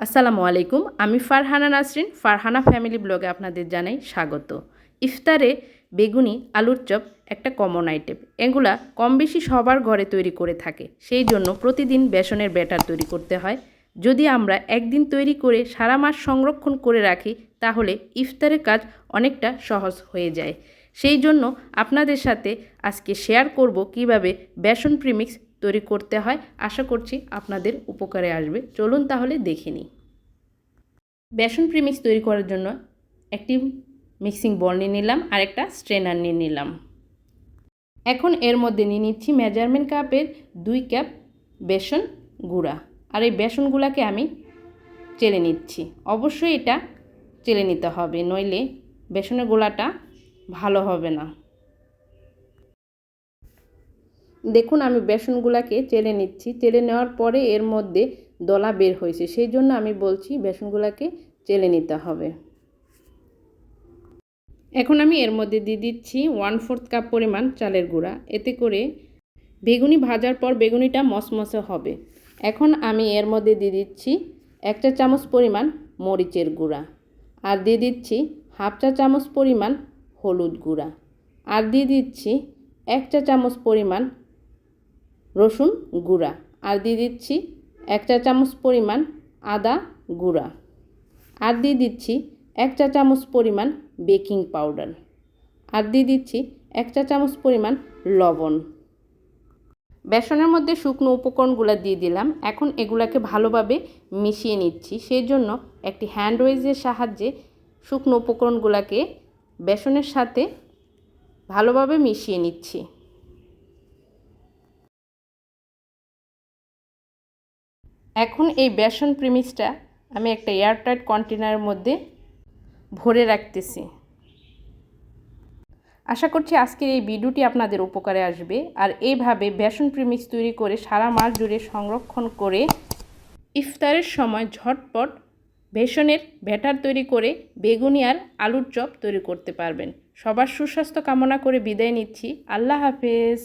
আসসালামু আলাইকুম। আমি ফারহানা নাসরিন, ফারহানা ফ্যামিলি ব্লগে আপনাদের জানাই স্বাগত। ইফতারে বেগুনি আলুর চপ একটা কমন আইটেম। এগুলা কম বেশি সবার ঘরে তৈরি করে থাকে। সেই জন্য প্রতিদিন বেসনের ব্যাটার তৈরি করতে হয়। যদি আমরা একদিন তৈরি করে সারা মাস সংরক্ষণ করে রাখি তাহলে ইফতারের কাজ অনেকটা সহজ হয়ে যায়। সেই জন্য আপনাদের সাথে আজকে শেয়ার করব কিভাবে বেসন প্রিমিক্স তৈরি করতে হয়। আশা করছি আপনাদের উপকারে আসবে। চলুন তাহলে দেখে নিই। বেসন প্রিমিক্স তৈরি করার জন্য একটি মিক্সিং বোল নিয়ে নিলাম আর একটা স্ট্রেনার নিয়ে নিলাম। এখন এর মধ্যে নিয়ে নিচ্ছি মেজারমেন্ট কাপের 2 কাপ বেসন গুঁড়া। আর এই বেসনগুলোকে আমি চেলে নিচ্ছি। অবশ্যই এটা চেলে নিতে হবে, নইলে বেসনের গোলাটা ভালো হবে না। দেখুন আমি বেসনগুলোকে চেলে নিচ্ছি। চেলে নেওয়ার পরে এর মধ্যে দলা বের হয়েছে, সেই জন্য আমি বলছি বেসনগুলোকে চেলে নিতে হবে। এখন আমি এর মধ্যে দিয়ে দিচ্ছি 1/4 কাপ পরিমাণ চালের গুঁড়া। এতে করে বেগুনি ভাজার পর বেগুনিটা মসমসে হবে। এখন আমি এর মধ্যে দিয়ে দিচ্ছি 1 চা চামচ পরিমাণ মরিচের গুঁড়া, আর দিয়ে দিচ্ছি 1/2 চা চামচ পরিমাণ হলুদ গুঁড়া, আর দিয়ে দিচ্ছি 1 চা চামচ পরিমাণ রসুন গুঁড়া, আর দিয়ে দিচ্ছি 1 চা চামচ পরিমাণ আদা গুঁড়া, আর দিয়ে দিচ্ছি 1 চা চামচ পরিমাণ বেকিং পাউডার, আর দিয়ে দিচ্ছি 1 চা চামচ পরিমাণ লবণ। বেসনের মধ্যে শুকনো উপকরণগুলো দিয়ে দিলাম। এখন এগুলাকে ভালোভাবে মিশিয়ে নিচ্ছি। সেই জন্য একটি হ্যান্ড উইচের সাহায্যে শুকনো উপকরণগুলোকে বেসনের সাথে ভালোভাবে মিশিয়ে নিচ্ছি। এখন এই বেসন প্রিমিক্সটা আমি একটা এয়ারটাইট কন্টেনারের মধ্যে ভরে রাখতেছি। আশা করছি আজকের এই ভিডিওটি আপনাদের উপকারে আসবে। আর এইভাবে বেসন প্রিমিক্স তৈরি করে সারা মাস জুড়ে সংরক্ষণ করে ইফতারের সময় ঝটপট বেসনের ব্যাটার তৈরি করে বেগুনি আর আলুর চপ তৈরি করতে পারবেন। সবার সুস্বাস্থ্য কামনা করে বিদায় নিচ্ছি। আল্লাহ হাফেজ।